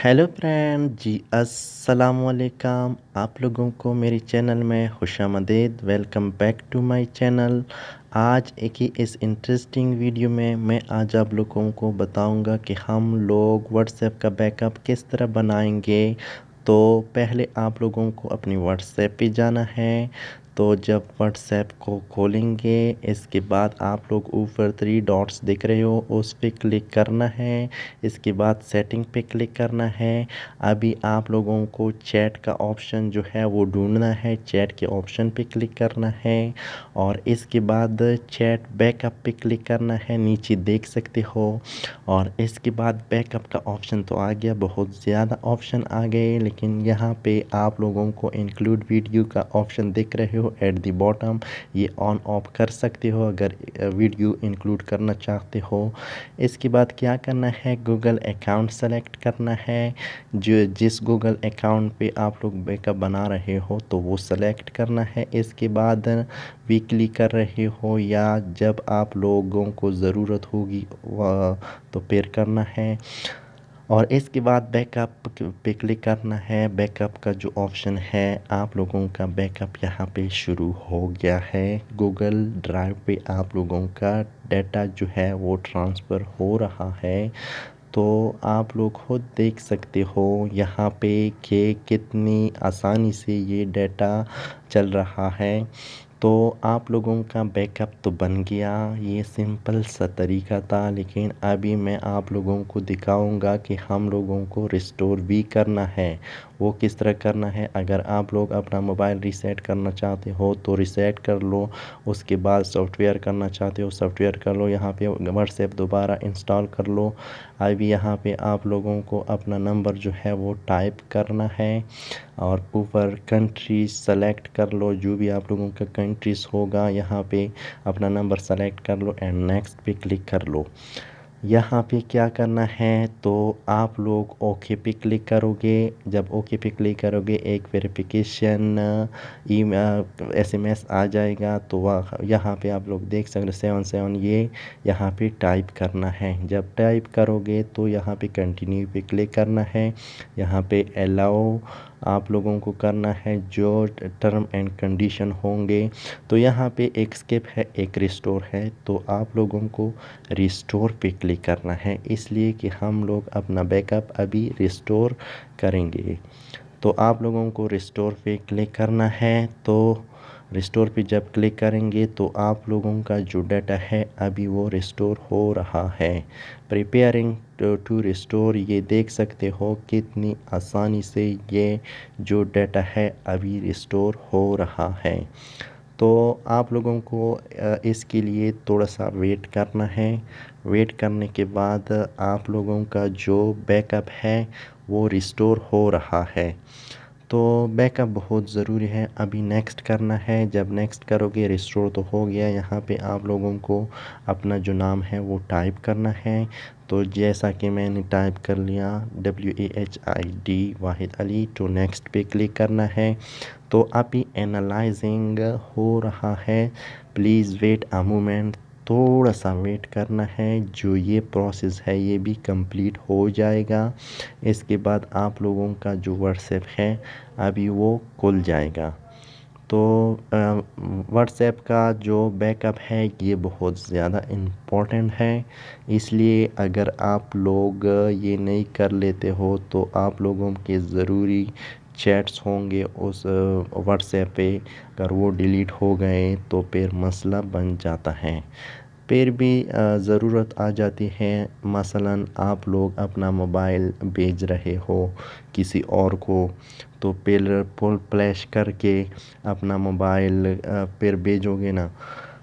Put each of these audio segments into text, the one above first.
Hello friend जी, अस्सलाम वालेकुम। आप लोगों को मेरे चैनल में खुशामदीद। Welcome back to my channel. आज एक ही इस इंटरेस्टिंग वीडियो में मैं आज आप लोगों को बताऊंगा कि हम लोग व्हाट्सएप का बैकअप किस तरह बनाएंगे। तो पहले आप लोगों को अपनी व्हाट्सएप पे जाना है। तो जब व्हाट्सएप को खोलेंगे, इसके बाद आप लोग ऊपर थ्री डॉट्स दिख रहे हो, उस पर क्लिक करना है। इसके बाद सेटिंग पे क्लिक करना है। अभी आप लोगों को चैट का ऑप्शन जो है वो ढूंढना है, चैट के ऑप्शन पे क्लिक करना है। और इसके बाद चैट बैकअप पे क्लिक करना है, नीचे देख सकते हो। और इसके बाद बैकअप का ऑप्शन तो आ गया, बहुत ज़्यादा ऑप्शन आ गए, लेकिन यहाँ पे आप लोगों को इंक्लूड वीडियो का ऑप्शन दिख रहे हो एट द बॉटम। ये ऑन ऑफ कर सकते हो अगर वीडियो इंक्लूड करना चाहते हो। इसके बाद क्या करना है, गूगल अकाउंट सेलेक्ट करना है। जो जिस गूगल अकाउंट पे आप लोग बैकअप बना रहे हो तो वो सेलेक्ट करना है। इसके बाद वीकली कर रहे हो या जब आप लोगों को ज़रूरत होगी तो फिर करना है। और इसके बाद बैकअप पे क्लिक करना है। बैकअप का जो ऑप्शन है, आप लोगों का बैकअप यहाँ पे शुरू हो गया है। गूगल ड्राइव पे आप लोगों का डाटा जो है वो ट्रांसफ़र हो रहा है। तो आप लोग खुद देख सकते हो यहाँ पे कि कितनी आसानी से ये डाटा चल रहा है। तो आप लोगों का बैकअप तो बन गया। ये सिंपल सा तरीका था, लेकिन अभी मैं आप लोगों को दिखाऊंगा कि हम लोगों को रिस्टोर भी करना है। वो किस तरह करना है, अगर आप लोग अपना मोबाइल रीसेट करना चाहते हो तो रीसेट कर लो। उसके बाद सॉफ्टवेयर करना चाहते हो, सॉफ्टवेयर कर लो। यहाँ पे व्हाट्सएप दोबारा इंस्टॉल कर लो। अभी यहाँ पे आप लोगों को अपना नंबर जो है वो टाइप करना है। और ऊपर कंट्री सेलेक्ट कर लो, जो भी आप लोगों का कंट्रीज होगा यहाँ पे अपना नंबर सेलेक्ट कर लो एंड नेक्स्ट पे क्लिक कर लो। यहाँ पे क्या करना है, तो आप लोग ओके पे क्लिक करोगे। जब ओके पे क्लिक करोगे एक वेरिफिकेशन एसएमएस आ जाएगा। तो वह यहाँ पे आप लोग देख सकते हो 77 ये यहाँ पे टाइप करना है। जब टाइप करोगे तो यहाँ पे कंटिन्यू पे क्लिक करना है। यहाँ पे अलाउ आप लोगों को करना है, जो टर्म एंड कंडीशन होंगे। तो यहाँ पे एक स्किप है, एक रिस्टोर है। तो आप लोगों को रिस्टोर पे क्लिक करना है, इसलिए कि हम लोग अपना बैकअप अभी रिस्टोर करेंगे। तो आप लोगों को रिस्टोर पे क्लिक करना है। तो रिस्टोर पे जब क्लिक करेंगे तो आप लोगों का जो डाटा है अभी वो रिस्टोर हो रहा है। प्रिपेयरिंग टू रिस्टोर, ये देख सकते हो कितनी आसानी से ये जो डाटा है अभी रिस्टोर हो रहा है। तो आप लोगों को इसके लिए थोड़ा सा वेट करना है। वेट करने के बाद आप लोगों का जो बैकअप है वो रिस्टोर हो रहा है। तो बैकअप बहुत ज़रूरी है, अभी नेक्स्ट करना है। जब नेक्स्ट करोगे रिस्टोर तो हो गया। यहाँ पे आप लोगों को अपना जो नाम है वो टाइप करना है। तो जैसा कि मैंने टाइप कर लिया WAHID वाहिद अली, तो नेक्स्ट पे क्लिक करना है। तो अभी एनालाइजिंग हो रहा है, प्लीज़ वेट अ मोमेंट। थोड़ा सा वेट करना है, जो ये प्रोसेस है ये भी कंप्लीट हो जाएगा। इसके बाद आप लोगों का जो व्हाट्सएप है अभी वो खुल जाएगा। तो व्हाट्सएप का जो बैकअप है ये बहुत ज़्यादा इम्पोर्टेंट है। इसलिए अगर आप लोग ये नहीं कर लेते हो तो आप लोगों के ज़रूरी चैट्स होंगे उस व्हाट्सएप पे, अगर वो डिलीट हो गए तो फिर मसला बन जाता है। फिर भी ज़रूरत आ जाती है, मसलन आप लोग अपना मोबाइल भेज रहे हो किसी और को, तो फिर फुल फ्लैश करके अपना मोबाइल फिर भेजोगे ना।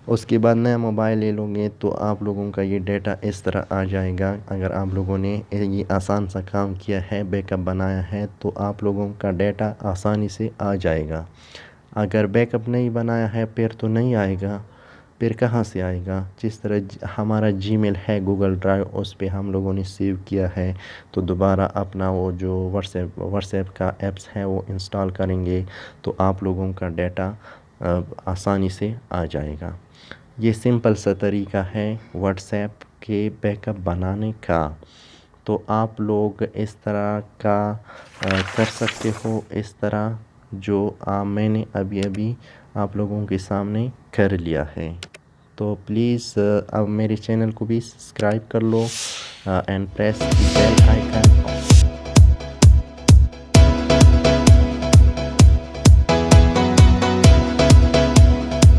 उसके बाद नया मोबाइल ले लोगे तो आप लोगों का ये डाटा इस तरह आ जाएगा। अगर आप लोगों ने ये आसान सा काम किया है, बैकअप बनाया है, तो आप लोगों का डाटा आसानी से आ जाएगा। अगर बैकअप नहीं बनाया है फिर तो नहीं आएगा। फिर कहाँ से आएगा। जिस तरह हमारा जीमेल है गूगल ड्राइव, उस पे हम लोगों ने सेव किया है, तो दोबारा अपना वो जो व्हाट्सएप का ऐप्स है वो इंस्टॉल करेंगे तो आप लोगों का डाटा आसानी से आ जाएगा। ये सिंपल सा तरीका है व्हाट्सएप के बैकअप बनाने का। तो आप लोग इस तरह का कर सकते हो, इस तरह जो मैंने अभी अभी आप लोगों के सामने कर लिया है। तो प्लीज़ अब मेरे चैनल को भी सब्सक्राइब कर लो एंड प्रेस बेल आइकन